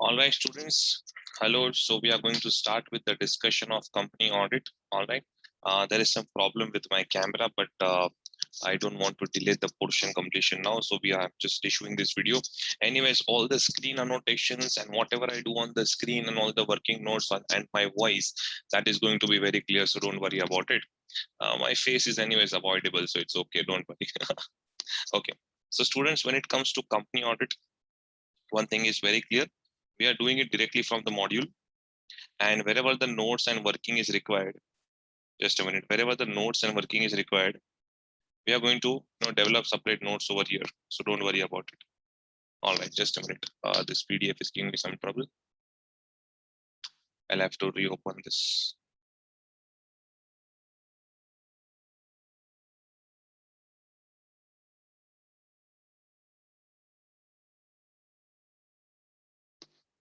All right, students. Hello. So we are going to start with the discussion of company audit. All right. There is some problem with my camera, but I don't want to delay the portion completion now. So we are just issuing this video. Anyways, all the screen annotations and whatever I do on the screen and all the working notes and my voice, that is going to be very clear. So don't worry about it. My face is anyways avoidable, so it's okay. Don't worry. Okay. So students, when it comes to company audit, one thing is very clear. We are doing it directly from the module, and wherever the notes and working is required, just a minute, wherever the notes and working is required, we are going to develop separate notes over here. So don't worry about it. All right, just a minute. This PDF is giving me some trouble. I'll have to reopen this.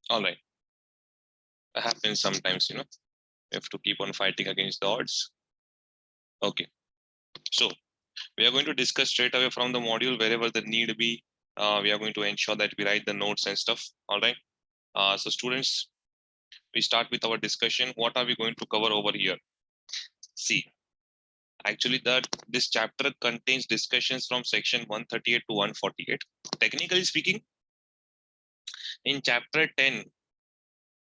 All right. That happens sometimes, you have to keep on fighting against the odds. Okay. So we are going to discuss straight away from the module wherever the need be. We are going to ensure that we write the notes and stuff. All right. So students, we start with our discussion. What are we going to cover over here? See, actually this chapter contains discussions from section 138 to 148. Technically speaking, in chapter 10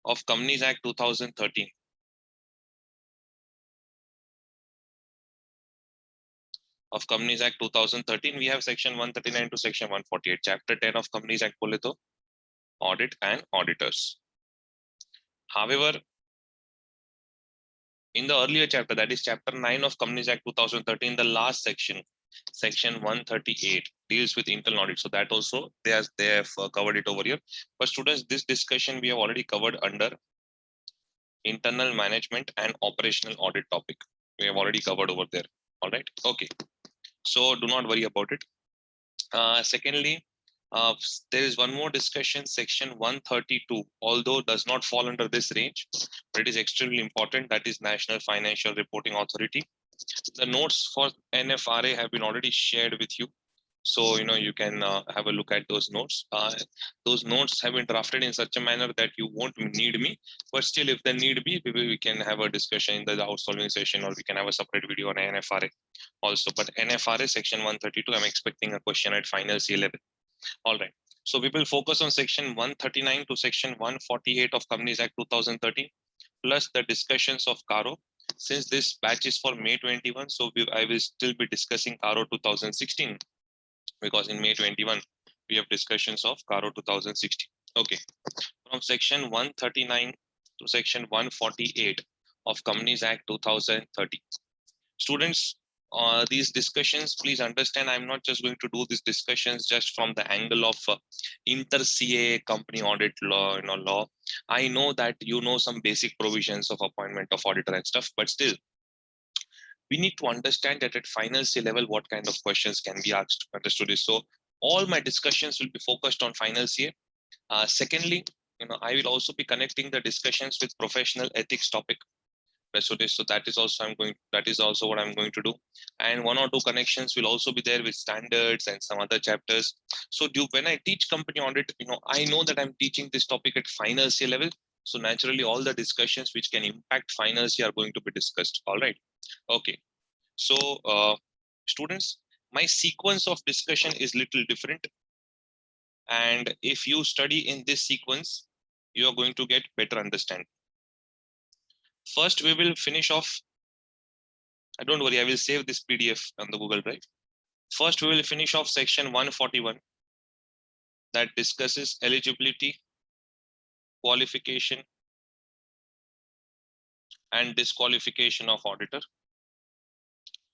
of Companies Act 2013, we have section 139 to section 148. Chapter 10 of Companies Act bole to audit and auditors. However, in the earlier chapter, that is chapter 9 of Companies Act 2013, the last section, section 138, deals with internal audit. So that also they have covered it over here. But students, this discussion we have already covered under internal management and operational audit topic. We have already covered over there. All right. Okay. So do not worry about it. Secondly, there is one more discussion, section 132, although does not fall under this range, but it is extremely important. That is National Financial Reporting Authority. The notes for NFRA have been already shared with you. So, you can have a look at those notes. Those notes have been drafted in such a manner that you won't need me, but still if there need be, we can have a discussion in the out solving session, or we can have a separate video on NFRA also. But NFRA section 132, I'm expecting a question at final C level. All right. So we will focus on section 139 to section 148 of Companies Act 2013, plus the discussions of CARO. Since this batch is for May 21, so I will still be discussing CARO 2016, because in May 21, we have discussions of CARO 2016. Okay. From section 139 to section 148 of Companies Act 2013. Students, these discussions, please understand, I'm not just going to do these discussions just from the angle of inter-CA company audit law, law. I know that some basic provisions of appointment of auditor and stuff, but still, we need to understand that at final C level, what kind of questions can be asked. Understood this? So all my discussions will be focused on final CA. Secondly, I will also be connecting the discussions with professional ethics topic. So that is also what I'm going to do. And one or two connections will also be there with standards and some other chapters. So when I teach company audit, I know that I'm teaching this topic at final C level. So naturally, all the discussions which can impact final C are going to be discussed. All right. Okay. So students, my sequence of discussion is little different. And if you study in this sequence, you are going to get better understanding. First, we will finish off. Don't worry, I will save this PDF on the Google Drive. First, we will finish off section 141 that discusses eligibility, qualification, and disqualification of auditor.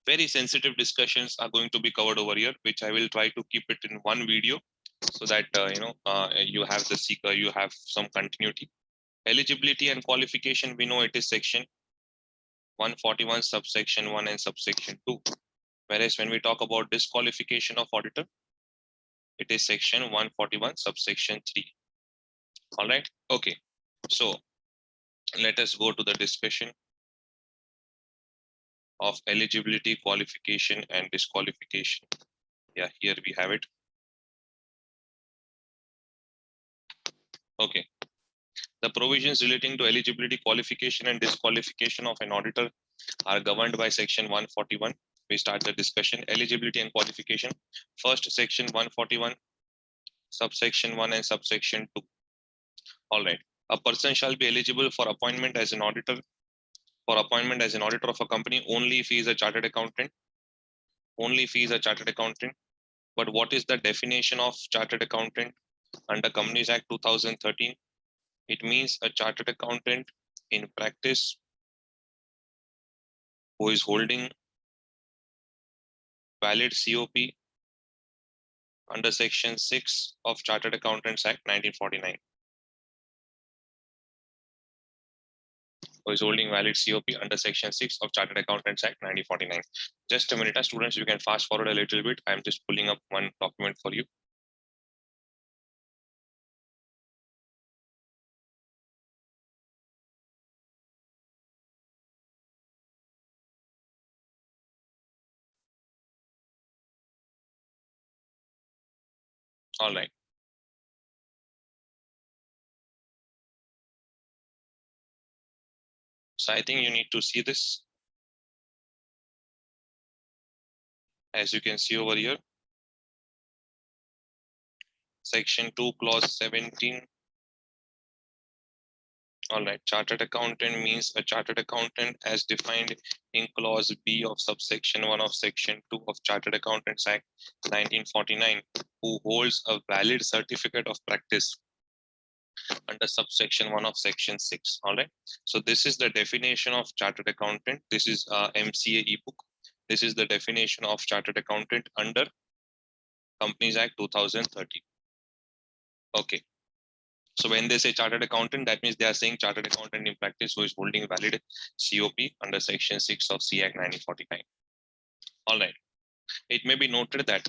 Very sensitive discussions are going to be covered over here, which I will try to keep it in one video so that you have you have some continuity. Eligibility and qualification, we know it is section 141 subsection 1 and subsection 2. Whereas when we talk about disqualification of auditor, it is section 141 subsection 3. All right. Okay. So let us go to the discussion of eligibility, qualification, and disqualification. Yeah, here we have it. Okay. The provisions relating to eligibility, qualification, and disqualification of an auditor are governed by Section 141. We start the discussion. Eligibility and qualification. First, Section 141, subsection 1 and subsection 2. All right. A person shall be eligible for appointment as an auditor of a company only if he is a chartered accountant. Only if he is a chartered accountant. But what is the definition of chartered accountant under Companies Act 2013? It means a chartered accountant in practice who is holding valid COP under Section 6 of Chartered Accountants Act 1949. Who is holding valid COP under Section 6 of Chartered Accountants Act 1949. Just a minute, students, you can fast forward a little bit. I'm just pulling up one document for you. All right. So I think you need to see this. As you can see over here, Section 2, Clause 17. All right, chartered accountant means a chartered accountant as defined in Clause B of subsection 1 of Section 2 of Chartered Accountants Act 1949, who holds a valid certificate of practice under subsection 1 of Section 6. All right, so this is the definition of chartered accountant. This is MCA ebook. This is the definition of chartered accountant under Companies Act 2013. Okay. So when they say chartered accountant, that means they are saying chartered accountant in practice who is holding valid COP under Section 6 of C Act 1949. All right. It may be noted that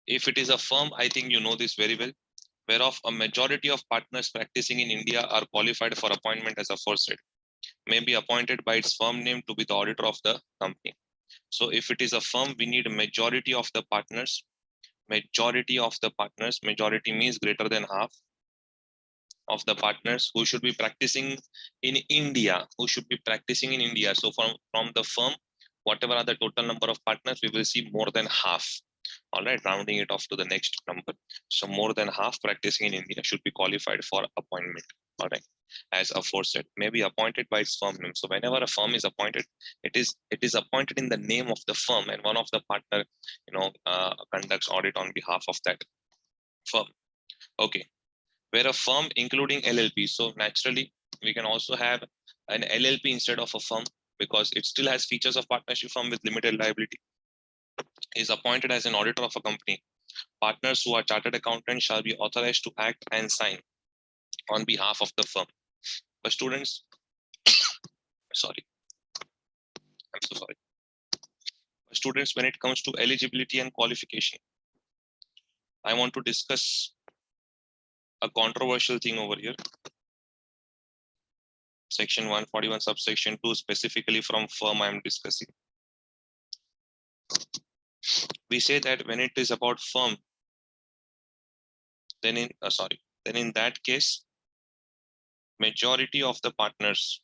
if it is a firm, I think you know this very well, whereof a majority of partners practicing in India are qualified for appointment as aforesaid, may be appointed by its firm name to be the auditor of the company. So if it is a firm, we need a majority of the partners. Majority means greater than half of the partners who should be practicing in India, So from the firm, whatever are the total number of partners, we will see more than half. All right, rounding it off to the next number. So more than half practicing in India should be qualified for appointment. All right, as aforesaid, may be appointed by its firm name. So whenever a firm is appointed, it is appointed in the name of the firm, and one of the partner, conducts audit on behalf of that firm. Okay, where a firm including LLP. So naturally, we can also have an LLP instead of a firm because it still has features of partnership firm with limited liability. Is appointed as an auditor of a company. Partners who are chartered accountants shall be authorized to act and sign on behalf of the firm. But students, sorry, I'm so sorry. Students, when it comes to eligibility and qualification, I want to discuss a controversial thing over here. Section 141, subsection 2, specifically from firm I am discussing. We say that when it is about firm, then in that case, majority of the partners,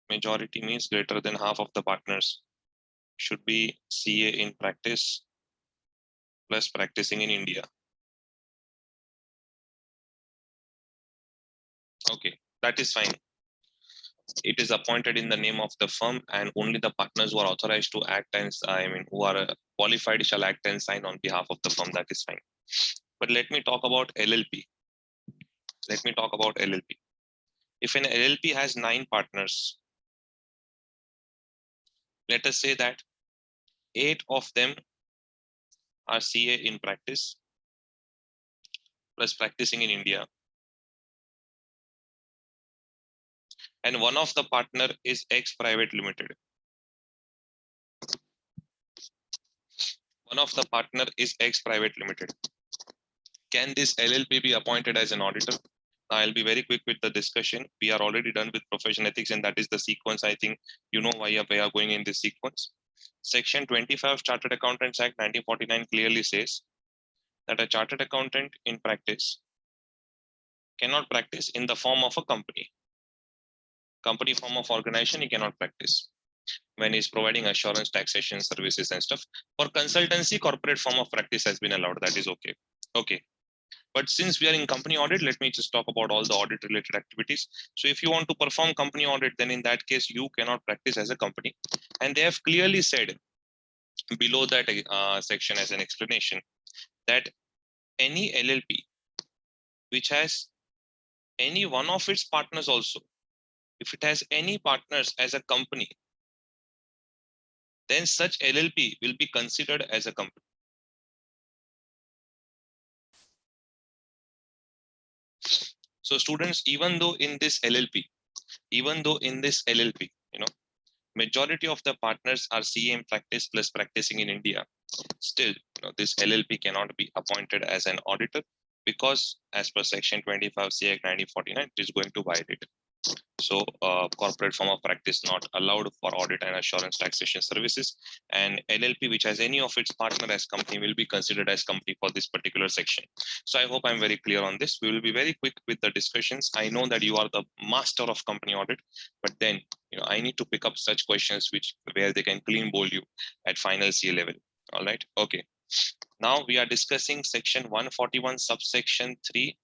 majority means greater than half of the partners, should be CA in practice plus practicing in India. Okay, that is fine. It is appointed in the name of the firm, and only the partners who are authorized to act and who are qualified shall act and sign on behalf of the firm. That is fine. But let me talk about LLP. If an LLP has 9 partners, let us say that 8 of them are CA in practice plus practicing in India, and one of the partner is X Private Limited. Can this LLP be appointed as an auditor? I'll be very quick with the discussion. We are already done with profession ethics, and that is the sequence. I think you know why we are going in this sequence. Section 25 Chartered Accountants Act 1949 clearly says that a chartered accountant in practice cannot practice in the form of a company. Company form of organization he cannot practice when he's providing assurance, taxation services and stuff. For consultancy, corporate form of practice has been allowed. That is okay. Okay. But since we are in company audit, let me just talk about all the audit related activities. So if you want to perform company audit, then in that case, you cannot practice as a company. And they have clearly said below that section as an explanation that any LLP which has any one of its partners also, if it has any partners as a company, then such LLP will be considered as a company. So students, even though in this LLP, majority of the partners are CA in practice plus practicing in India, still, this LLP cannot be appointed as an auditor because as per section 25 CA Act 1949, it is going to violate. So corporate form of practice not allowed for audit and assurance taxation services, and LLP which has any of its partner as company will be considered as company for this particular section. So I hope I'm very clear on this. We will be very quick with the discussions. I know that you are the master of company audit, but then I need to pick up such questions where they can clean bowl you at final CA level. All right. Okay. Now we are discussing section 141 subsection 3.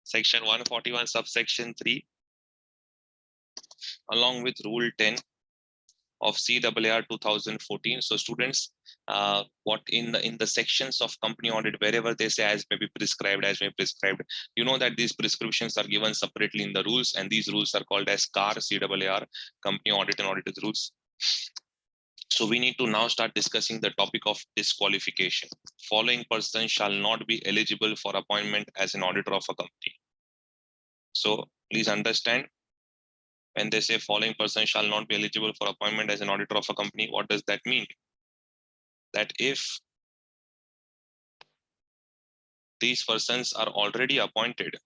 Section 141 subsection 3 along with rule 10 of CAAR 2014. So students, what in the sections of company audit, wherever they say as may be prescribed, you know that these prescriptions are given separately in the rules, and these rules are called as CAAR, company audit and auditors rules. So we need to now start discussing the topic of disqualification. Following person shall not be eligible for appointment as an auditor of a company. So please understand, when they say following person shall not be eligible for appointment as an auditor of a company, what does that mean? That if these persons are already appointed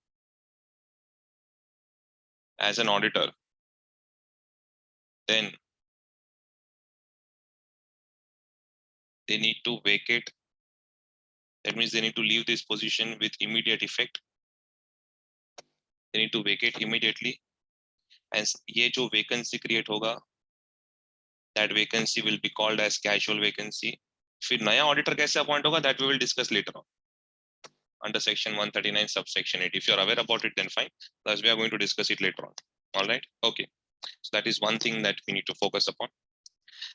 as an auditor, then they need to vacate. That means they need to leave this position with immediate effect. They need to vacate immediately. And ये जो vacancy create होगा, that vacancy will be called as casual vacancy. फिर नया auditor कैसे appoint होगा, that we will discuss later on under section 139 subsection 8. If you are aware about it, then fine. Thus we are going to discuss it later on. All right. Okay. So that is one thing that we need to focus upon.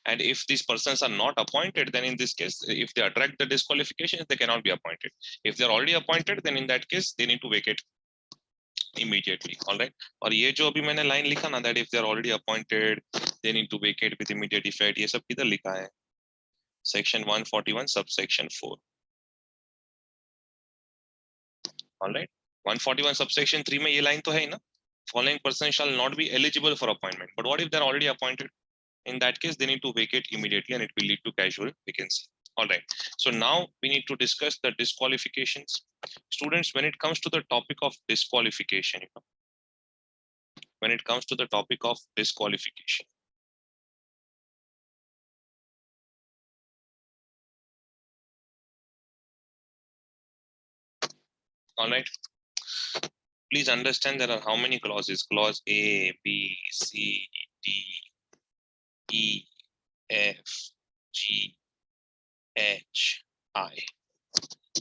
And if these persons are not appointed, then in this case, if they attract the disqualifications, they cannot be appointed. If they're already appointed, then in that case, they need to vacate immediately. All right. और ये जो अभी मैंने line लिखा ना, that if they're already appointed, they need to vacate with immediate effect, ये सब किधर लिखा है? Section 141 subsection 4. All right. 141 subsection 3 में ये line तो है ही ना? Following person shall not be eligible for appointment. But what if they're already appointed? In that case, they need to vacate immediately and it will lead to casual vacancy. All right. So now we need to discuss the disqualifications. Students, when it comes to the topic of disqualification, when it comes to the topic of disqualification, all right. Please understand there are how many clauses? Clause A, B, C, D, E, F, G, H, I.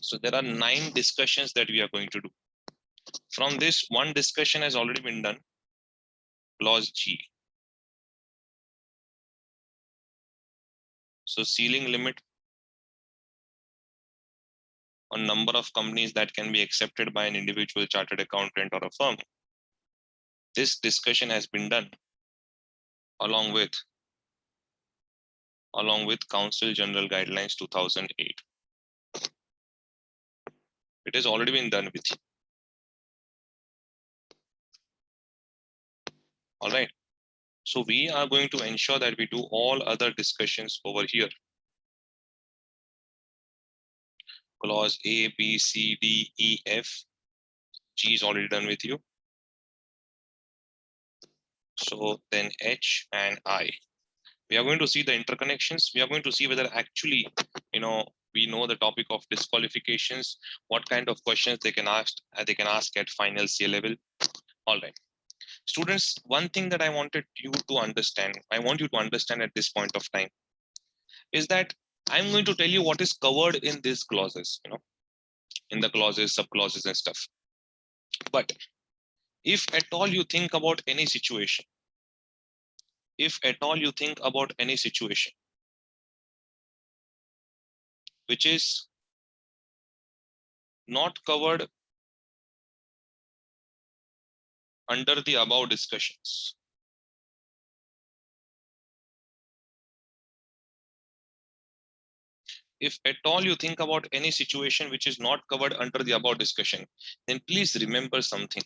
So there are 9 discussions that we are going to do. From this, one discussion has already been done. Clause G. So ceiling limit on number of companies that can be accepted by an individual chartered accountant or a firm. This discussion has been done along with Council General Guidelines 2008. It has already been done with you. All right. So we are going to ensure that we do all other discussions over here. Clause A, B, C, D, E, F, G is already done with you. So then H and I. We are going to see the interconnections. We are going to see whether actually, we we know the topic of disqualifications, what kind of questions they can ask at final CA level. All right. Students, one thing that I want you to understand at this point of time is that I'm going to tell you what is covered in these clauses, in the clauses, subclauses and stuff. But if at all you think about any situation, which is not covered under the above discussions, if at all you think about any situation which is not covered under the above discussion, then please remember something.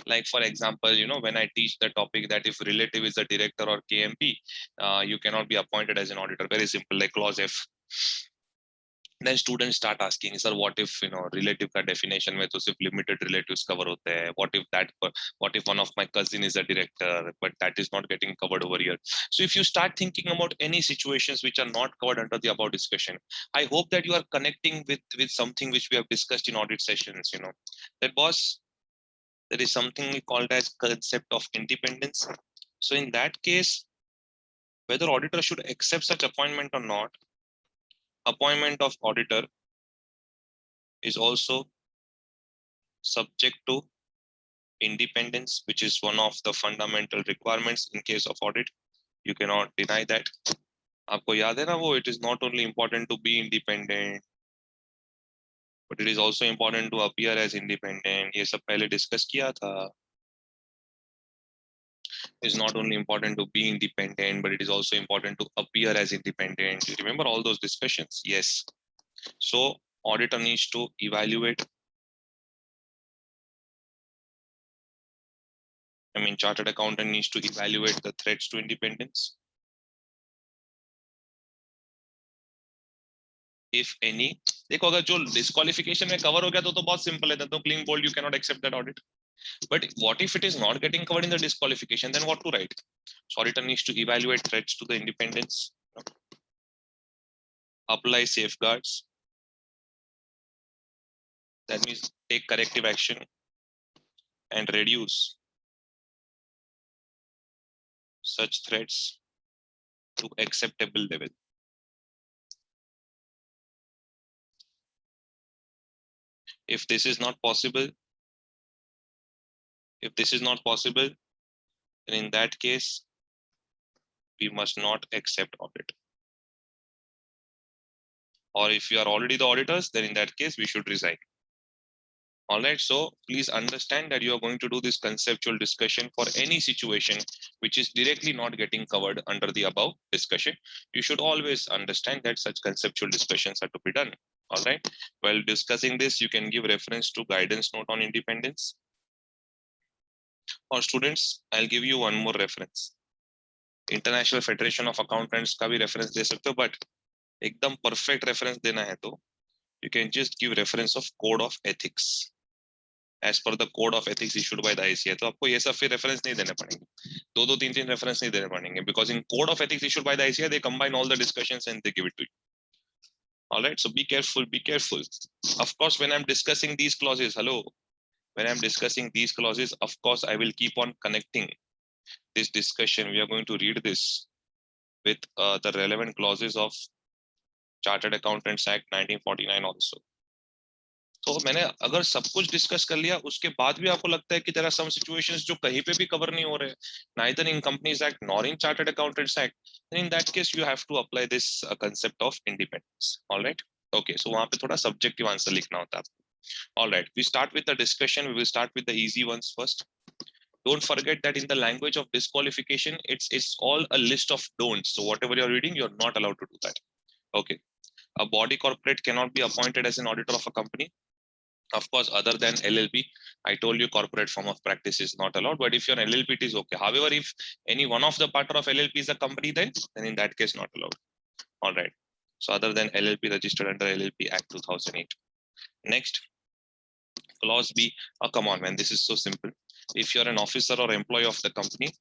Like for example, when I teach the topic that if relative is a director or KMP, you cannot be appointed as an auditor. Very simple, like clause F. Then students start asking, sir, what if relative का definition में तो सिर्फ limited relatives cover होते हैं? What if one of my cousin is a director, but that is not getting covered over here? So if you start thinking about any situations which are not covered under the above discussion, I hope that you are connecting with something which we have discussed in audit sessions. That boss, there is something called as concept of independence. So in that case, whether auditor should accept such appointment or not, appointment of auditor is also subject to independence, which is one of the fundamental requirements in case of audit. You cannot deny that. आपको याद है ना वो, it is not only important to be independent, but it is also important to appear as independent. ये सब पहले discuss किया था. It is not only important to be independent, but it is also important to appear as independent. You remember all those discussions? Yes. So auditor needs to evaluate. Chartered accountant needs to evaluate the threats to independence, if any. देखो अगर जो disqualification में cover हो गया तो बहुत simple है, तो clean bold, you cannot accept that audit. But what if it is not getting covered in the disqualification? Then what to write? So auditor needs to evaluate threats to the independence, apply safeguards. That means take corrective action and reduce such threats to acceptable level. If this is not possible, then in that case, we must not accept audit. Or if you are already the auditors, then in that case, we should resign. All right, so please understand that you are going to do this conceptual discussion for any situation which is directly not getting covered under the above discussion. You should always understand that such conceptual discussions are to be done. All right, while discussing this, you can give reference to guidance note on independence. Or students, I'll give you one more reference. International Federation of Accountants का भी reference दे सकते हो, but एकदम perfect reference देना है तो you can just give reference of Code of Ethics. As per the Code of Ethics issued by the ICAI, तो आपको ये सब फिर reference नहीं देने पड़ेंगे, दो तीन reference नहीं देने पड़ेंगे, because in Code of Ethics issued by the ICAI, they combine all the discussions and they give it to you. All right, so be careful. Of course, when I'm discussing these clauses, of course, I will keep on connecting this discussion. We are going to read this with the relevant clauses of Chartered Accountants Act 1949 also. तो मैंने अगर सब कुछ discuss कर लिया, उसके बाद भी आपको लगता है कि there are some situations जो कहीं पे भी कवर नहीं हो रहे, neither in Companies Act nor in Chartered Accountants Act, then in that case you have to apply this concept of independence. All right, okay, so वहां पे थोड़ा subjective answer लिखना होता है आपको. All right, we start with the discussion. We will start with the easy ones first. Don't forget that in the language of disqualification, it's all a list of don'ts. So whatever you're reading, you're not allowed to do that. Okay, a body corporate cannot be appointed as an auditor of a company. Of course, other than LLP, I told you corporate form of practice is not allowed, but if you're an LLP, it is okay. However, if any one of the partner of LLP is a company, then in that case, not allowed. All right. So other than LLP, registered under LLP Act 2008. Next, clause B. Oh, come on, man, this is so simple. If you're an officer or employee of the company,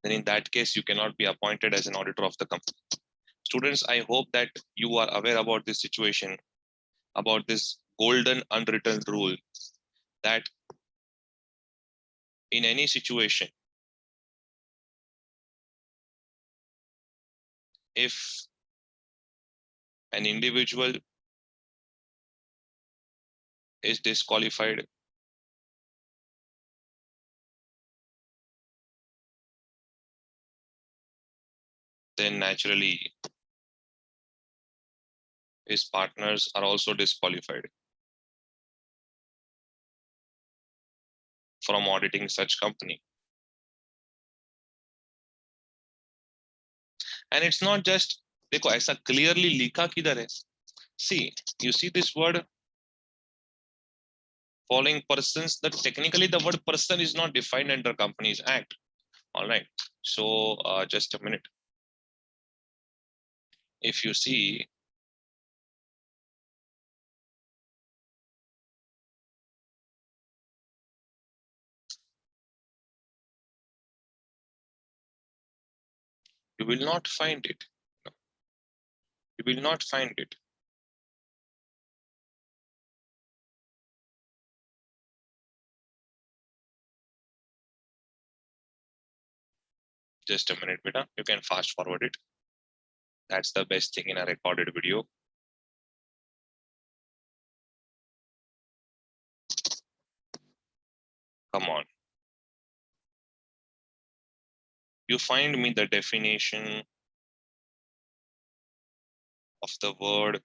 then in that case, you cannot be appointed as an auditor of the company. Students, I hope that you are aware about this situation, about this golden unwritten rule that in any situation, if an individual is disqualified, then naturally his partners are also disqualified from auditing such company. And it's not just, देखो ऐसा clearly लिखा किधर है? See, you see this word following persons, that technically the word person is not defined under Companies Act. All right, so just a minute. If you see, you will not find it. You will not find it. Just a minute, beta. You can fast forward it. That's the best thing in a recorded video. Come on. You find me the definition of the word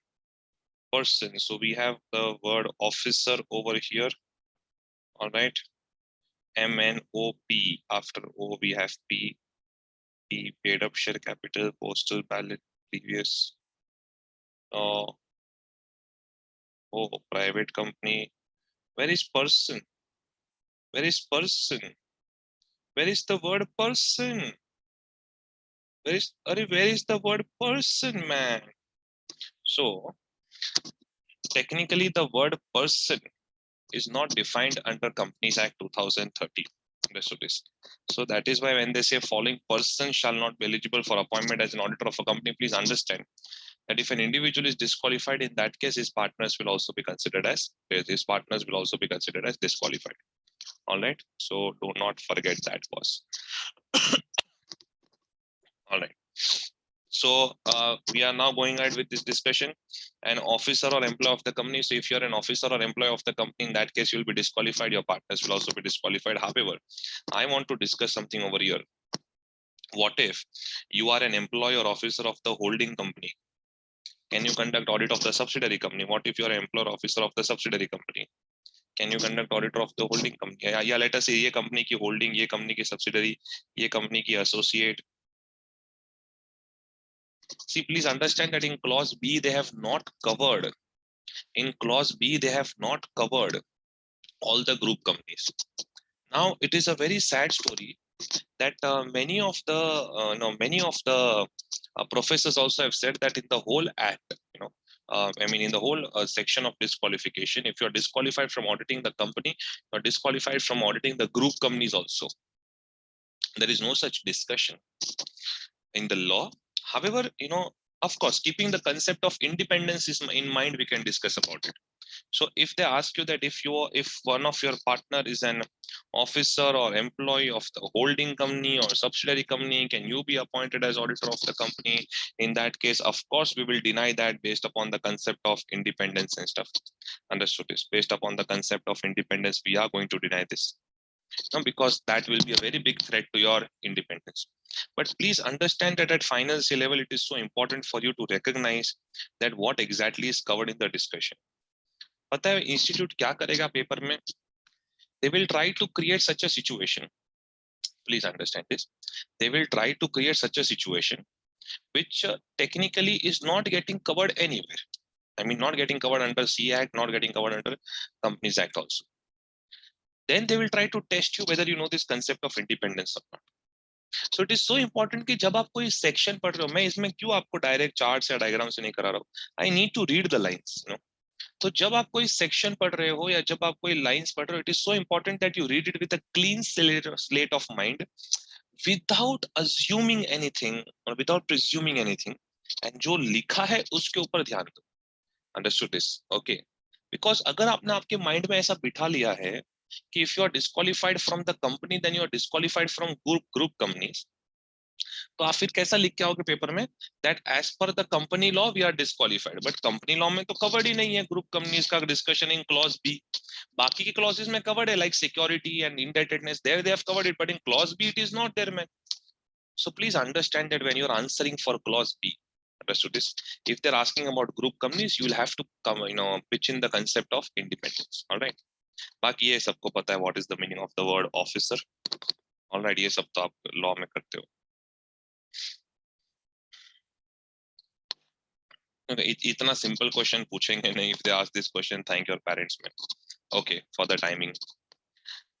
person. So we have the word officer over here. All right. MNOP. After O, we have P. P, paid up share capital, postal ballot, previous. Oh, private company. Where is person? Where is person? Where is the word person? Where is the word person, man? So technically the word person is not defined under Companies Act 2013. Understood this? So that is why when they say following person shall not be eligible for appointment as an auditor of a company, please understand that if an individual is disqualified, in that case, his partners will also be considered as disqualified. All right. So do not forget that, boss. All right. So we are now going ahead with this discussion. An officer or employee of the company. So if you're an officer or employee of the company, in that case, you'll be disqualified. Your partners will also be disqualified. However, I want to discuss something over here. What if you are an employee or officer of the holding company? Can you conduct audit of the subsidiary company? What if you're an employer or officer of the subsidiary company? Can you conduct audit of the holding company? Yeah, let us say ये company की holding, ये company की subsidiary, ये company की associate. See, please understand that in clause B, they have not covered. In clause B, they have not covered all the group companies. Now, it is a very sad story that many of the professors also have said that in the whole act, in the whole section of disqualification, if you're disqualified from auditing the company, you're disqualified from auditing the group companies also. There is no such discussion in the law. However, of course, keeping the concept of independence is in mind, we can discuss about it. So if they ask you that if one of your partner is an officer or employee of the holding company or subsidiary company, can you be appointed as auditor of the company? In that case, of course, we will deny that based upon the concept of independence and stuff. Understood this? Based upon the concept of independence, we are going to deny this. No, because that will be a very big threat to your independence. But please understand that at final C level, it is so important for you to recognize that what exactly is covered in the discussion. पता है institute क्या करेगा paper में? They will try to create such a situation. Please understand this. They will try to create such a situation which technically is not getting covered anywhere. I mean, not getting covered under C Act, not getting covered under Companies Act also. Then they will try to test you whether you know this concept of independence or not. So it is so important कि जब आप कोई section पढ़ रहे हो, मैं इसमें क्यों आपको direct charts या diagram से नहीं करा रहा हूँ? I need to read the lines, तो जब आप कोई section पढ़ रहे हो या जब आप कोई lines पढ़ रहे हो, it is so important that you read it with a clean slate of mind, without assuming anything or without presuming anything, and जो लिखा है उसके ऊपर ध्यान दो. Understood this? Okay. Because अगर आपने आपके माइंड में ऐसा बिठा लिया है कि if you are disqualified from the company, then you are disqualified from group companies, तो आप फिर कैसा लिख के आओगे पेपर में, that as per the company law we are disqualified. But company law में तो कवर्ड ही नहीं है ग्रुप कंपनीज का डिस्कशन इन क्लॉज बी. बाकी के क्लॉजेस में कवर्ड है, like security and indebtedness, there they have covered it, but in clause B it is not there man. So please understand that when you're answering for clause B, understood this? If they're asking about group companies, you will have to come, pitch in the concept of independence. All right. बाकी ये सबको पता है what is the meaning of the word officer. All right. ये सब तो आप law में करते हो. इतना सिंपल क्वेश्चन पूछेंगे नहीं. If they ask this question, thank your parents man. Okay, for the timing.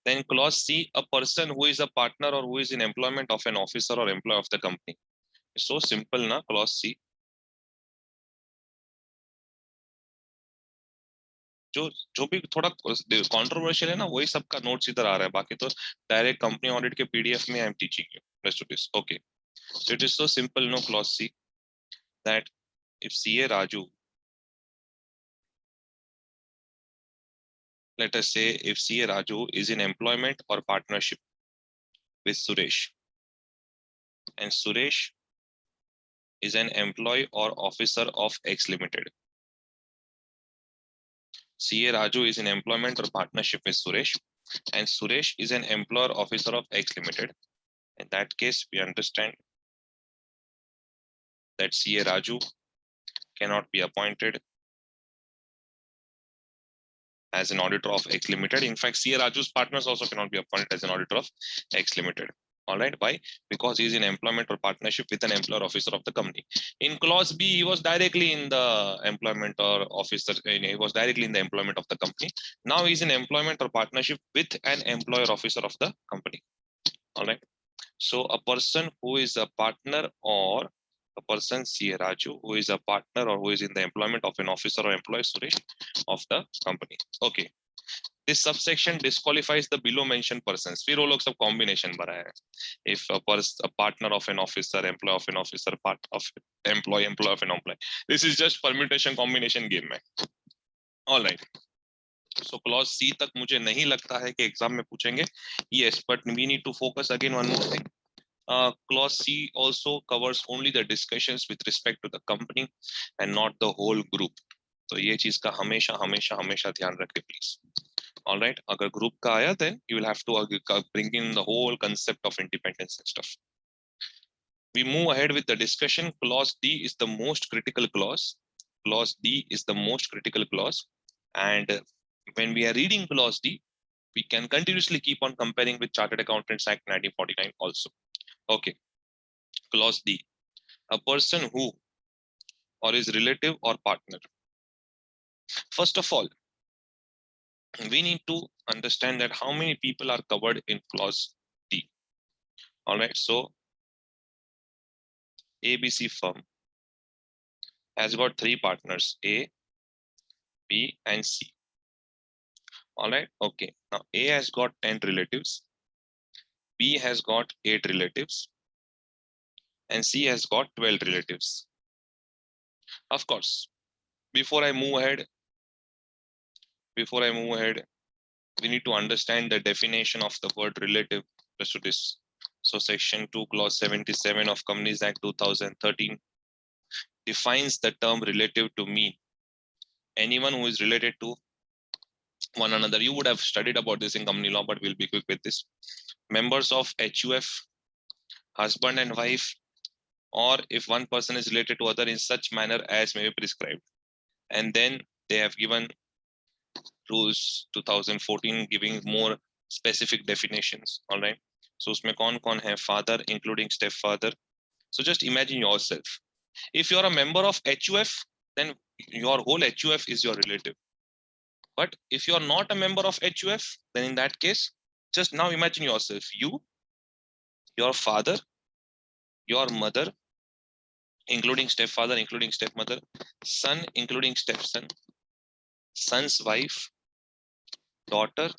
Then clause C, a person who is a partner or who is in employment of an officer or employee of the company. So simple na clause C. जो जो भी थोड़ा controversial है ना, वही सबका notes इधर आ रहा है. बाकी तो डायरेक्ट कंपनी ऑडिट के पीडीएफ में I am teaching you. Rest of this. Okay. So it is so simple, no, clause C, that if CA Raju, let us say if CA Raju is in employment or partnership with Suresh, and Suresh is an employee or officer of X Limited. CA Raju is in employment or partnership with Suresh, and Suresh is an employer officer of X Limited. In that case, we understand that CA Raju cannot be appointed as an auditor of X Limited. In fact, CA Raju's partners also cannot be appointed as an auditor of X Limited. All right. Why? Because he is in employment or partnership with an employer officer of the company. In clause B, he was directly in the employment or officer. He was directly in the employment of the company. Now he is in employment or partnership with an employer officer of the company. All right. So a person who is a partner or a person CA Raju who is a partner or who is in the employment of an officer or employee Suresh of the company. Okay. This subsection disqualifies the below mentioned persons. फिर वो लोग सब combination भरा है. If a partner of an officer, employee of an officer, part of employee of an employee. This is just permutation combination game में. All right. So clause C तक मुझे नहीं लगता है कि एग्जाम में पूछेंगे. Yes, but we need to focus again one more thing. Clause C also covers only the discussions with respect to the company and not the whole group. तो ये चीज का हमेशा हमेशा हमेशा ध्यान रखें please. All right, agar group ka aaya, then you will have to bring in the whole concept of independence and stuff. We move ahead with the discussion. Clause D is the most critical clause. Clause D is the most critical clause, and when we are reading clause D, we can continuously keep on comparing with Chartered Accountants Act 1949 also. Okay, clause D, a person who or is relative or partner. First of all, we need to understand that how many people are covered in clause D. All right, so ABC firm has got 3 partners, A, B, and C. All right, okay. Now A has got 10 relatives, B has got 8 relatives, and C has got 12 relatives. Of course, before I move ahead, we need to understand the definition of the word relative. Let's do this. So section 2 clause 77 of Companies Act 2013 defines the term relative to mean anyone who is related to one another. You would have studied about this in company law, but we'll be quick with this. Members of HUF, husband and wife, or if one person is related to other in such manner as may be prescribed. And then they have given rules 2014 giving more specific definitions. All right. So usme kaun hai? Father, including stepfather. So just imagine yourself. If you're a member of HUF, then your whole HUF is your relative. But if you're not a member of HUF, then in that case, just now imagine yourself, you, your father, your mother, including stepfather, including stepmother, son, including stepson, son's wife, daughter,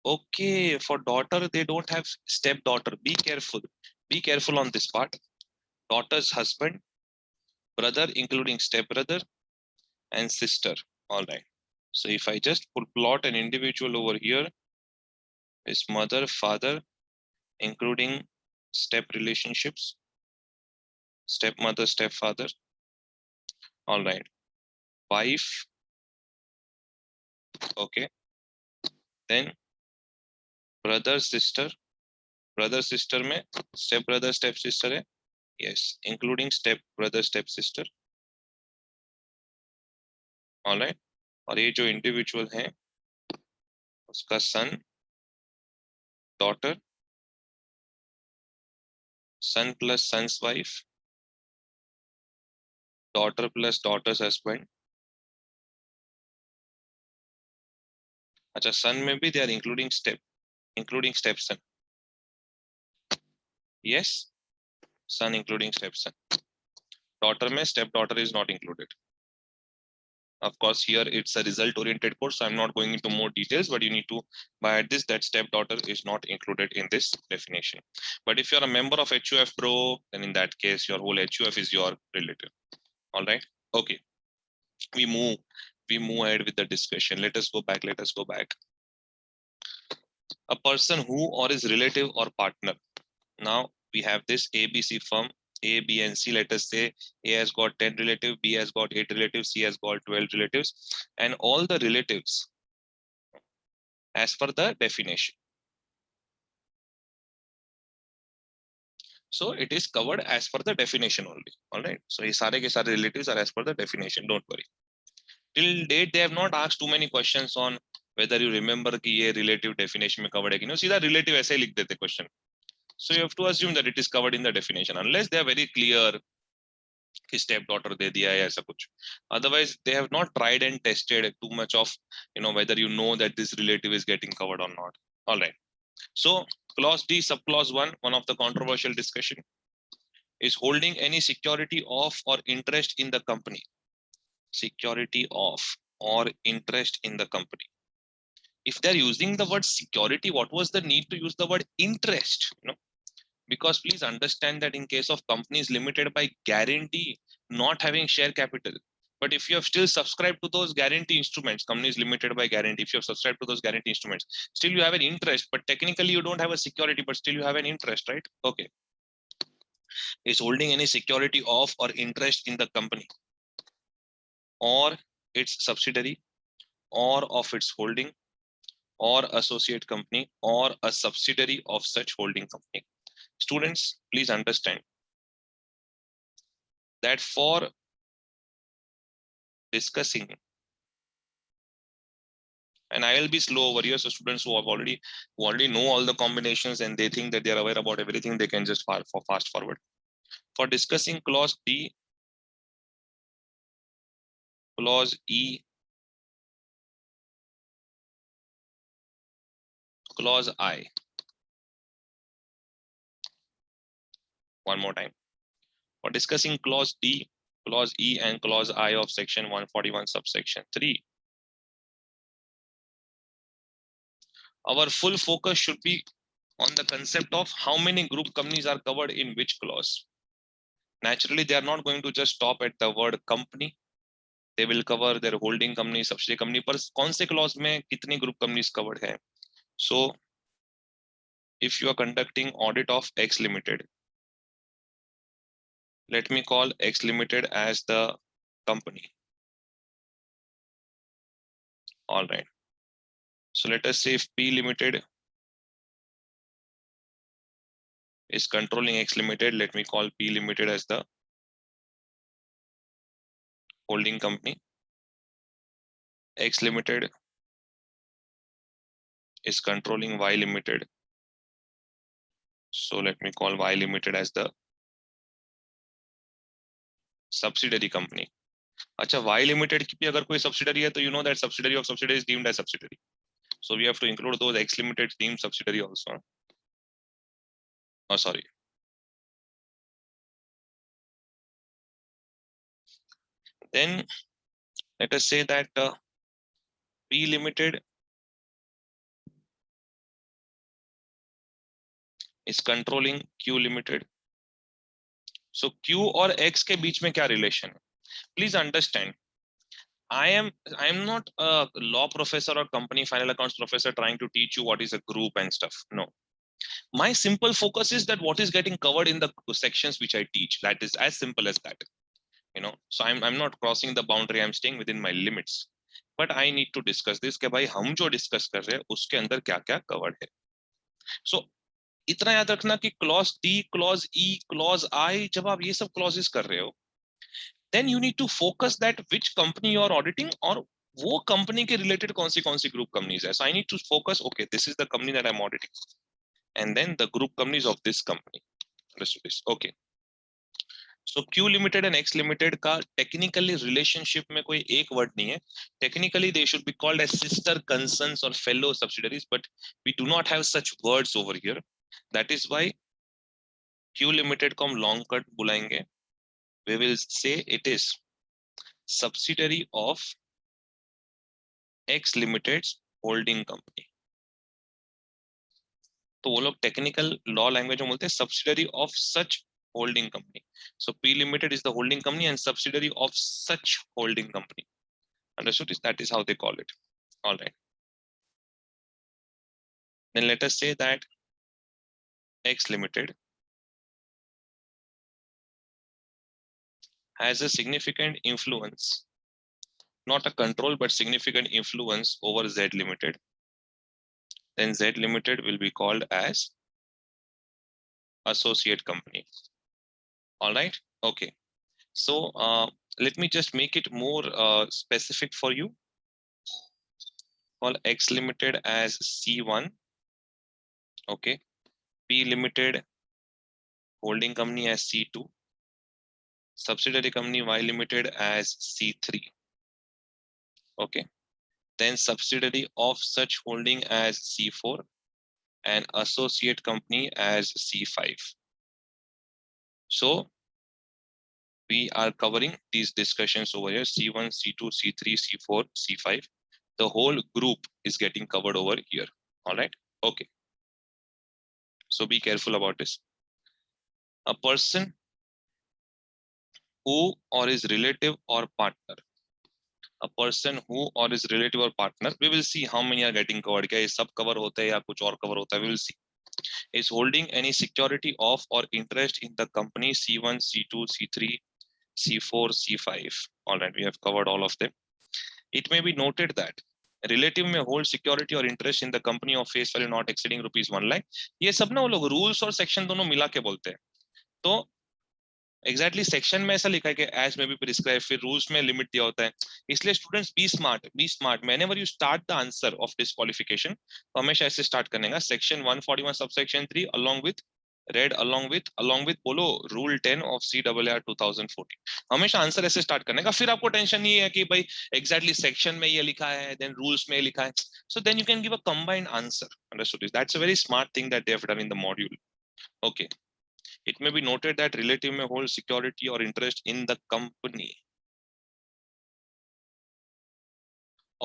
Okay, for daughter, they don't have stepdaughter. Be careful. Be careful on this part. Daughter's husband, brother, including stepbrother, and sister. All right. So if I just plot an individual over here, is mother, father, including step relationships, stepmother, stepfather. All right. Wife. Okay. Then brother, sister. Brother, sister में step brother, step sister है. Yes, including step brother, step sister. All right. और ये जो individual है उसका son, daughter, son plus sons wife, daughter plus daughters husband. अच्छा, son में भी they are including step son. Yes, son including step son. Daughter में step daughter is not included. Of course, here it's a result-oriented course, so I'm not going into more details, but you need to buy this that stepdaughter is not included in this definition. But if you're a member of HUF Pro, then in that case, your whole HUF is your relative. All right. Okay. We move ahead with the discussion. Let us go back. A person who or is relative or partner. Now we have this ABC firm, A, B, and C. Let us say A has got 10 relatives, B has got 8 relatives, C has got 12 relatives, and all the relatives as per the definition. So it is covered as per the definition only. All right. So ये सारे के सारे relatives are as per the definition. Don't worry. Till date they have not asked too many questions on whether you remember कि ये relative definition में covered है कि नहीं. सीधा relative ऐसे ही लिख देते question. So you have to assume that it is covered in the definition unless they are very clear कि stepdaughter दे दिया है ऐसा कुछ. Otherwise they have not tried and tested too much of whether you know that this relative is getting covered or not. All right. So clause D, subclause 1 of the controversial discussion is holding any security of or interest in the company. Security of or interest in the company. If they're using the word security, what was the need to use the word interest? Because please understand that in case of companies limited by guarantee, not having share capital, but if you have still subscribed to those guarantee instruments, companies limited by guarantee, if you have subscribed to those guarantee instruments, still you have an interest, but technically you don't have a security, but still you have an interest, right? Okay. Is holding any security of or interest in the company or its subsidiary or of its holding or associate company or a subsidiary of such holding company. Students, please understand that for discussing, and I will be slow over here, so students who already know all the combinations and they think that they are aware about everything, they can just fast forward. For discussing clause D, clause E, clause I. One more time. For discussing clause D, clause E, and clause I of section 141 subsection 3, our full focus should be on the concept of how many group companies are covered in which clause. Naturally, they are not going to just stop at the word company. They will cover their holding company, subsidiary company, पर कौन से clause में कितनी group companies covered है. So if you are conducting audit of X Limited, let me call X Limited as the company. All right. So let us say if P Limited is controlling X Limited, let me call P Limited as the holding company. X Limited is controlling Y Limited. So let me call Y Limited as the subsidiary company. अच्छा, Y Limited की भी अगर कोई subsidiary है तो you know that subsidiary of subsidiary is deemed as subsidiary. So we have to include those X Limited deemed subsidiary also. Oh, sorry. Then let us say that P Limited is controlling Q Limited. So Q और X के बीच में क्या relation है? Please understand. I am not a law professor or company final accounts professor trying to teach you what is a group and stuff. No. My simple focus is that what is getting covered in the sections which I teach. That is as simple as that. So I'm not crossing the boundary. I'm staying within my limits. But I need to discuss this कि भाई हम जो discuss कर रहे हैं उसके अंदर क्या क्या covered है. So इतना याद रखना कि clause D, clause E, clause I, जब आप ये सब clauses कर रहे हो, then you need to focus that which company you are auditing और वो company के related कौन सी group companies है. So I need to focus, okay, this is the company that I'm auditing, and then the group companies of this company. Understood this? Okay. So Q Limited and X Limited का technically relationship में कोई एक word नहीं है. Technically they should be called as sister concerns or fellow subsidiaries, but we do not have such words over here. That is why Q Limited को हम long cut बुलाएंगे. We will say it is subsidiary of X Limited's holding company. तो वो लोग technical law language में बोलते हैं subsidiary of such holding company. So P limited is the holding company and subsidiary of such holding company. Understood? That is how they call it. All right. Then let us say that X Limited has a significant influence, not a control, but significant influence over Z Limited. Then Z Limited will be called as associate company. All right. Okay. So let me just make it more specific for you. Call X Limited as C1. Okay. P Limited holding company as C2. Subsidiary company Y Limited as C3. Okay. Then subsidiary of such holding as C4 and associate company as C5. So we are covering these discussions over here: C1, C2, C3, C4, C5. The whole group is getting covered over here. All right. Okay. So be careful about this. A person who or his relative or partner. A person who or his relative or partner. We will see how many are getting covered. क्या ये सब cover होता है या कुछ और cover होता है? We will see. Is holding any security of or interest in the company C1, C2, C3, C4, C5. All right, we have covered all of them. It may be noted that relative may hold security or interest in the company of face value not exceeding ₹1 lakh. ये सब ना वो लोग rules और section दोनों मिला के बोलते हैं. तो एग्जैक्टली सेक्शन में ऐसा लिखा है कि एज में भी प्रिस्क्राइब, फिर रूल्स में लिमिट दिया होता है. इसलिए students be smart whenever you start the answer of disqualification, तो हमेशा ऐसे स्टार्ट करने का section 141 subsection 3 along with read along with बोलो रूल 10 ऑफ CRR 2014. हमेशा आंसर ऐसे स्टार्ट करने का. फिर आपको टेंशन नहीं है कि भाई एग्जैक्टली सेक्शन में ये लिखा है देन रूल्स में लिखा है. So then you can give a combined answer. Understood? That's a very smart thing that they have done in the module. Okay. It may be noted that relative may hold security or interest in the company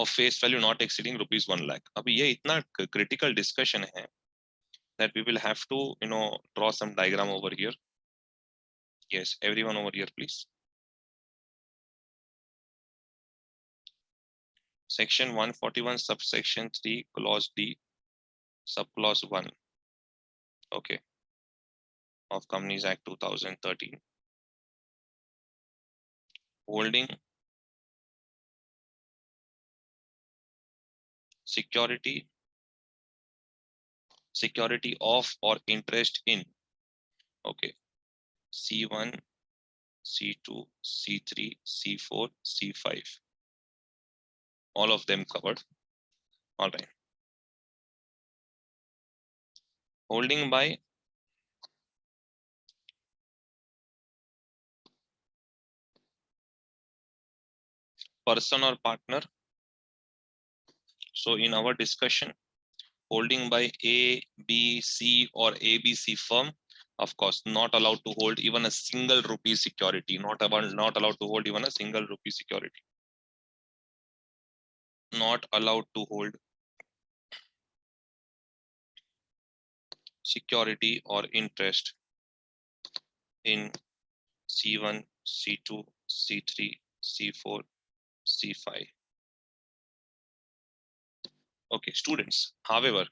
of face value not exceeding ₹1 lakh. अभी ये इतना critical discussion है that we will have to, draw some diagram over here. Yes, everyone over here, please. Section 141, subsection 3, clause D, subclause 1. Okay. Of Companies Act 2013. Holding security of or interest in. Okay. C1, C2, C3, C4, C5. All of them covered. All right. Holding by person or partner. So in our discussion, holding by A, B, C or ABC firm, of course, not allowed to hold even a single rupee security. Not allowed to hold even a single rupee security. Not allowed to hold security or interest in C1, C2, C3, C4, C5. Okay, students. However,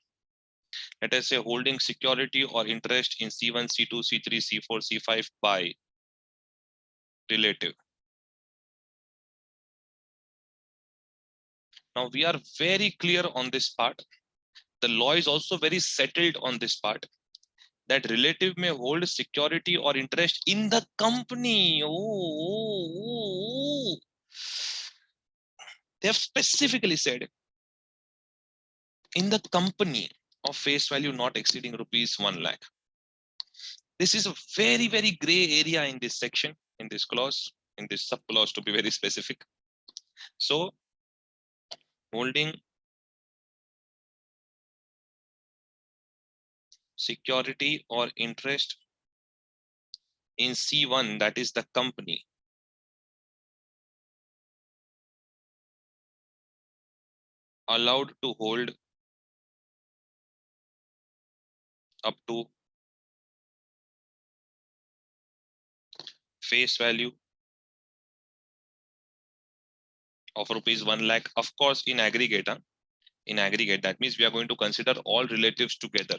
let us say holding security or interest in C1, C2, C3, C4, C5 by relative. Now we are very clear on this part. The law is also very settled on this part, that relative may hold security or interest in the company. They have specifically said in the company of face value not exceeding rupees 1 lakh. This is a very, very gray area in this section, in this clause, in this sub clause to be very specific. So holding security or interest in C1, that is the company, allowed to hold up to face value of rupees 1 lakh, of course, in aggregate. In aggregate, that means we are going to consider all relatives together.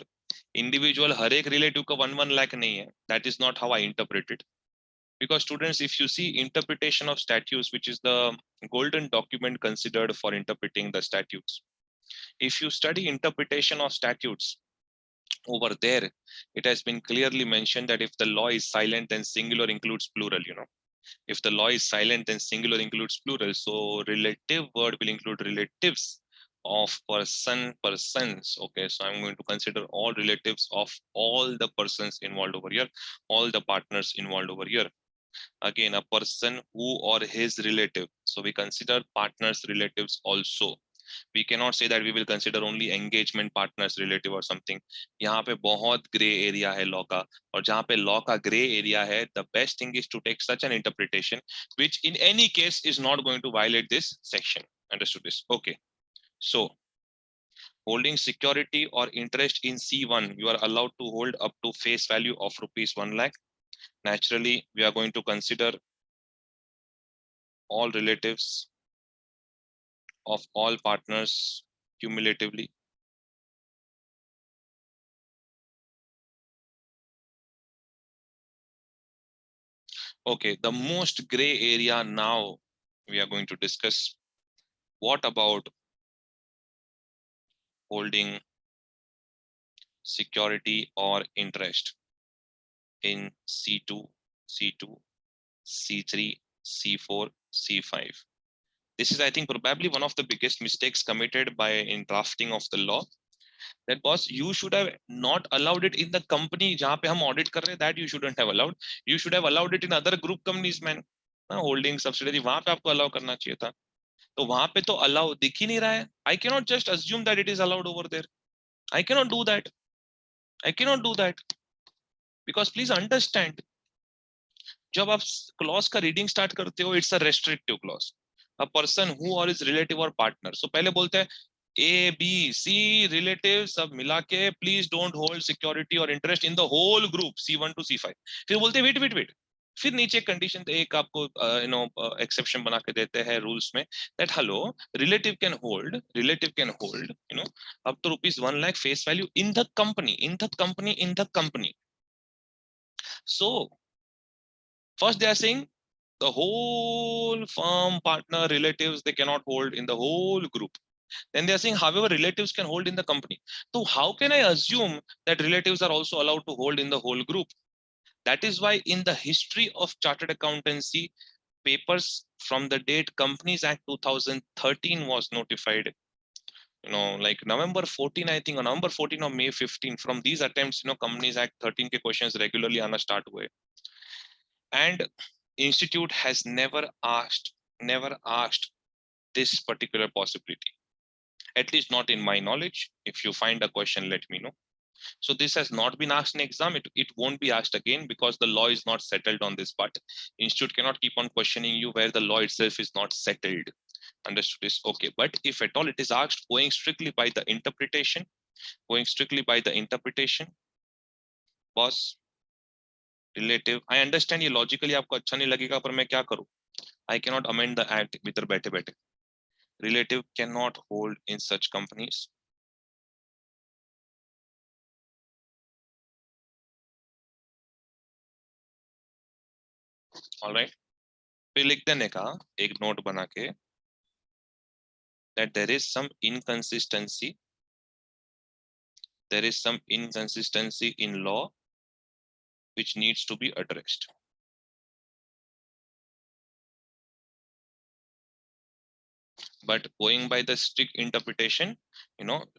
Individual हर एक relative का 1 lakh नहीं है. That is not how I interpret it. Because students, if you see interpretation of statutes, which is the golden document considered for interpreting the statutes, if you study interpretation of statutes, over there it has been clearly mentioned that if the law is silent, then singular includes plural. If the law is silent, then singular includes plural. So relative word will include relatives of persons. Okay, so I'm going to consider all relatives of all the persons involved over here, all the partners involved over here. Again, a person who or his relative. So we consider partners relatives also. We cannot say that we will consider only engagement partners relative or something. यहाँ पे बहुत gray area है law का, और जहाँ पे law का gray area है, the best thing is to take such an interpretation which in any case is not going to violate this section. Understood this? Okay. So holding security or interest in C1, you are allowed to hold up to face value of rupees 1 lakh. Naturally, we are going to consider all relatives of all partners cumulatively. Okay, the most gray area now we are going to discuss. What about holding security or interest in C2, C2, C3, C4, C5? This is, I think, probably one of the biggest mistakes committed by in drafting of the law. That boss, you should have not allowed it in the company जहाँ पे हम audit कर रहे हैं, that you shouldn't have allowed. You should have allowed it in other group companies, man. Holding subsidiary वहां पे आपको allow करना चाहिए था. तो वहां पे तो अलाउ दिख ही नहीं रहा है. I cannot just assume that it is allowed over there. I cannot do that. I cannot do that. Because please understand, जब आप क्लॉज का रीडिंग स्टार्ट करते हो, it's a restrictive clause. A person who और is relative और partner. सो पहले बोलते हैं ए बी सी रिलेटिव सब मिला के प्लीज डोंट होल्ड सिक्योरिटी और interest in the whole group C1 to C5. फिर बोलते हैं वेट वेट वेट, फिर नीचे कंडीशन एक आपको एक्सेप्शन बना के देते हैं रूल्स में, that hello relative can hold up to rupees 1 lakh face value in the company. So first they are saying the whole firm partner relatives they cannot hold in the whole group. Then they are saying however relatives can hold in the company. So how can I assume that relatives are also allowed to hold in the whole group? That is why in the history of chartered accountancy papers from the date Companies Act 2013 was notified, like November 14, I think, or November 14 or May 15, from these attempts, Companies Act 13 ke questions regularly aana start hue. And institute has never asked this particular possibility, at least not in my knowledge. If you find a question, let me know. So this has not been asked in exam. It won't be asked again because the law is not settled on this part. Institute cannot keep on questioning you where the law itself is not settled. Understood this? Okay, but if at all it is asked, going strictly by the interpretation, boss relative, I understand ये logically आपको अच्छा नहीं लगेगा, पर मैं क्या करूं, I can not amend the act इधर बैठे बैठे. Relative cannot hold in such companies. All right. फिर लिख देने का एक नोट बना के that there is some inconsistency in law which needs to be addressed. But going by the strict interpretation,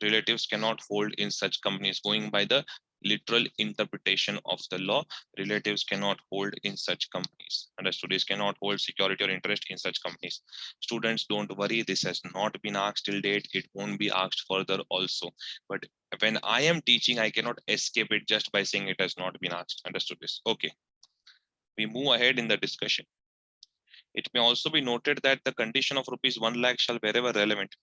relatives cannot hold in such companies. Going by the literal interpretation of the law, relatives cannot hold in such companies. Understood? This cannot hold security or interest in such companies. Students, don't worry. This has not been asked till date. It won't be asked further also. But when I am teaching, I cannot escape it just by saying it has not been asked. Understood this? Okay. We move ahead in the discussion. It may also be noted that the condition of rupees 1 lakh shall wherever relevant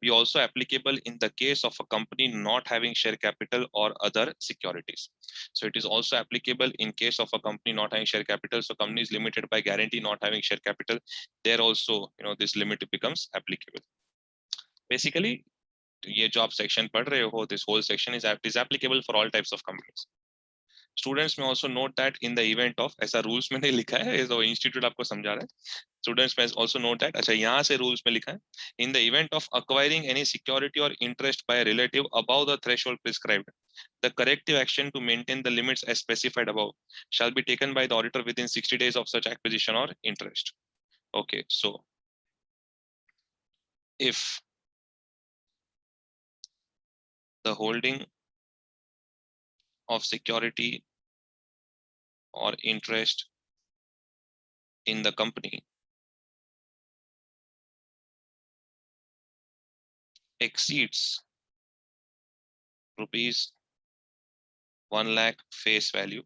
be also applicable in the case of a company not having share capital or other securities. So it is also applicable in case of a company not having share capital. So company is limited by guarantee not having share capital. There also, this limit becomes applicable. Basically, ये जो आप section पढ़ रहे हो, this whole section is applicable for all types of companies. Students may also note that in the event of, ऐसा rules में नहीं लिखा है, तो institute आपको समझा रहा है. Students may also note that, अच्छा यहाँ से rules में लिखा है, in the event of acquiring any security or interest by a relative above the threshold prescribed, the corrective action to maintain the limits as specified above shall be taken by the auditor within 60 days of such acquisition or interest. Okay, so if the holding of security or interest in the company exceeds rupees 1 lakh face value,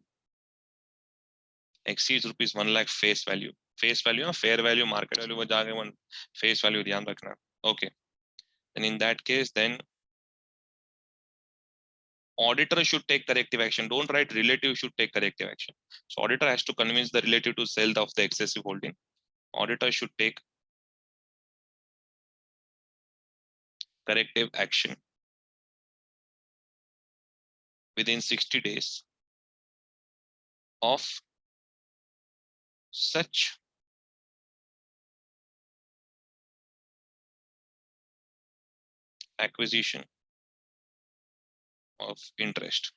exceeds rupees 1 lakh face value ना, fair value market value वो जाके one face value ध्यान रखना. Okay, and in that case then auditor should take corrective action. Don't write relative should take corrective action. So auditor has to convince the relative to sell off the excessive holding. Auditor should take corrective action within 60 days of such acquisition of interest.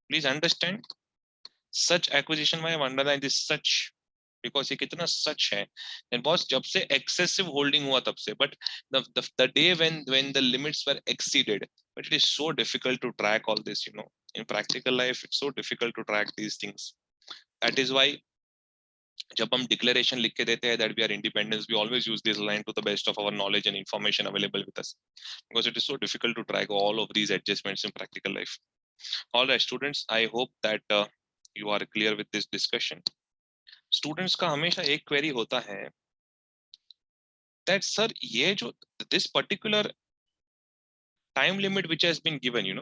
Please understand, such acquisition, why I underline this such, because ये कितना सच है. And boss, जब से excessive holding हुआ तब से, but the day when the limits were exceeded, but it is so difficult to track all this, in practical life it's so difficult to track these things. That is why जब हम declaration लिख के देते हैं that we are independent, we always use this line to the best of our knowledge and information available with us, because it is so difficult to track all of these adjustments in practical life. All right students, I hope that you are clear with this discussion. Students का हमेशा एक query होता है that sir ये जो this particular time limit which has been given,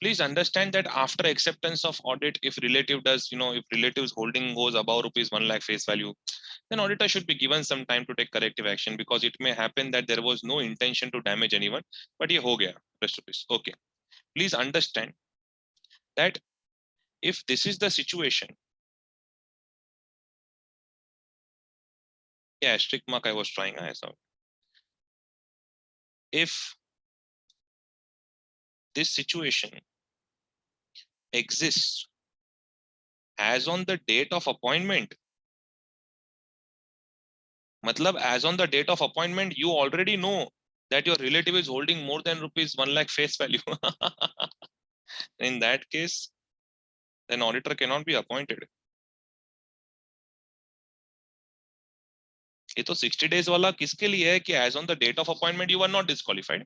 please understand that after acceptance of audit, if relative does, if relatives holding goes above rupees 1 lakh face value, then auditor should be given some time to take corrective action, because it may happen that there was no intention to damage anyone, but ये हो गया rest of this. Okay, please understand that if this is the situation, yeah, strict mark I was trying, I saw. If this situation exists as on the date of appointment, matlab as on the date of appointment you already know that your relative is holding more than rupees 1 lakh face value. In that case, then auditor cannot be appointed. ये तो 60 days वाला किसके लिए है कि as on the date of appointment you are not disqualified,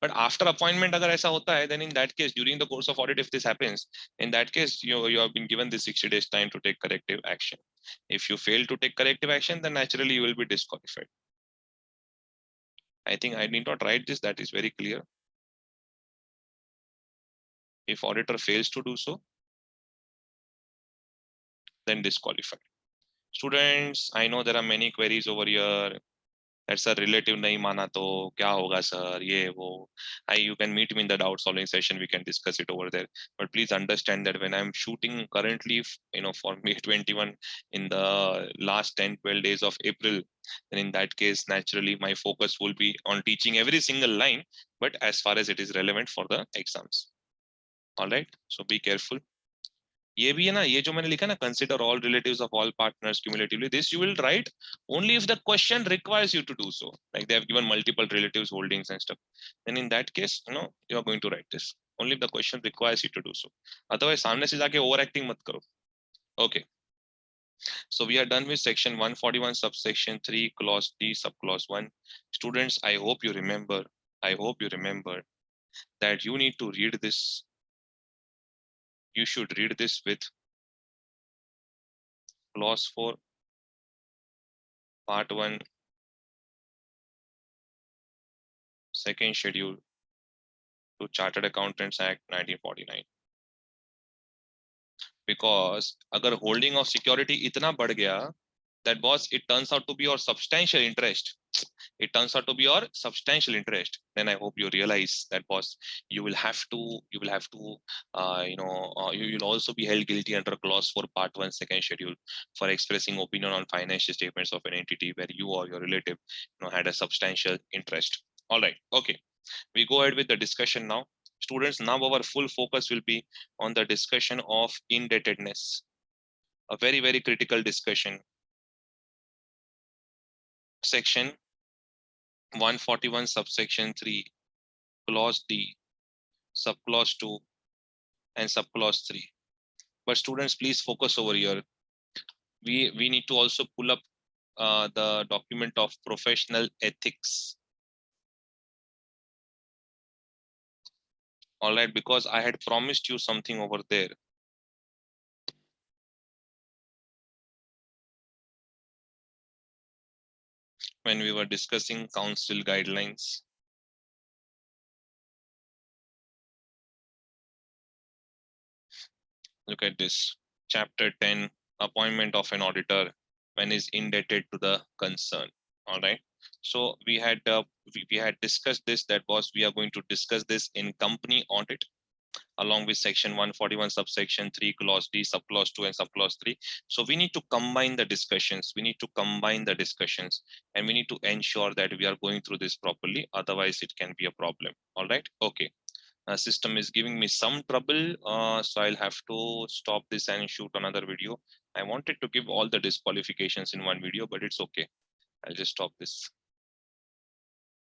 but after appointment अगर ऐसा होता है, then in that case during the course of audit if this happens, in that case you have been given this 60 days time to take corrective action. If you fail to take corrective action, then naturally you will be disqualified. I think I need not write this, that is very clear. If auditor fails to do so, then disqualified. Students, I know there are many queries over here. That's a relative nahi mana to kya hoga sir, ye wo. You can meet me in the doubt solving session, we can discuss it over there. But please understand that when I'm shooting currently, for May 21 in the last 10-12 days of April, then in that case, naturally my focus will be on teaching every single line, but as far as it is relevant for the exams. All right, so be careful. ये भी है ना, ये जो मैंने लिखा ना, consider all relatives of all partners cumulatively, this you will write only if the question requires you to do so, like they have given multiple relatives holdings and stuff, then in that case you are going to write this only if the question requires you to do so. Otherwise सामने से जाके overacting मत करो. Okay, so we are done with section 141 subsection 3 clause D subclause 1. Students, I hope you remember that you need to read this. You should read this with clause 4 part 1 second schedule to Chartered Accountants Act 1949. Because अगर holding of security इतना बढ़ गया, that boss, it turns out to be your substantial interest. It turns out to be your substantial interest. Then I hope you realize that, boss, you will have to, you will also be held guilty under clause 4 part 1 second schedule for expressing opinion on financial statements of an entity where you or your relative had a substantial interest. All right, okay. We go ahead with the discussion now. Students, now our full focus will be on the discussion of indebtedness. A very, very critical discussion. Section 141 subsection 3, clause D, subclause 2 and subclause 3. But students, please focus over here. We need to also pull up the document of professional ethics. All right, because I had promised you something over there. When we were discussing council guidelines. Look at this, chapter 10, appointment of an auditor when is indebted to the concern. All right, so we had discussed this, that was, we are going to discuss this in company audit along with section 141 subsection 3 clause D subclause 2 and subclause 3. So we need to combine the discussions, and we need to ensure that we are going through this properly, otherwise it can be a problem. All right, okay. System is giving me some trouble, so I'll have to stop this and shoot another video. I wanted to give all the disqualifications in one video, but it's okay. I'll just stop this.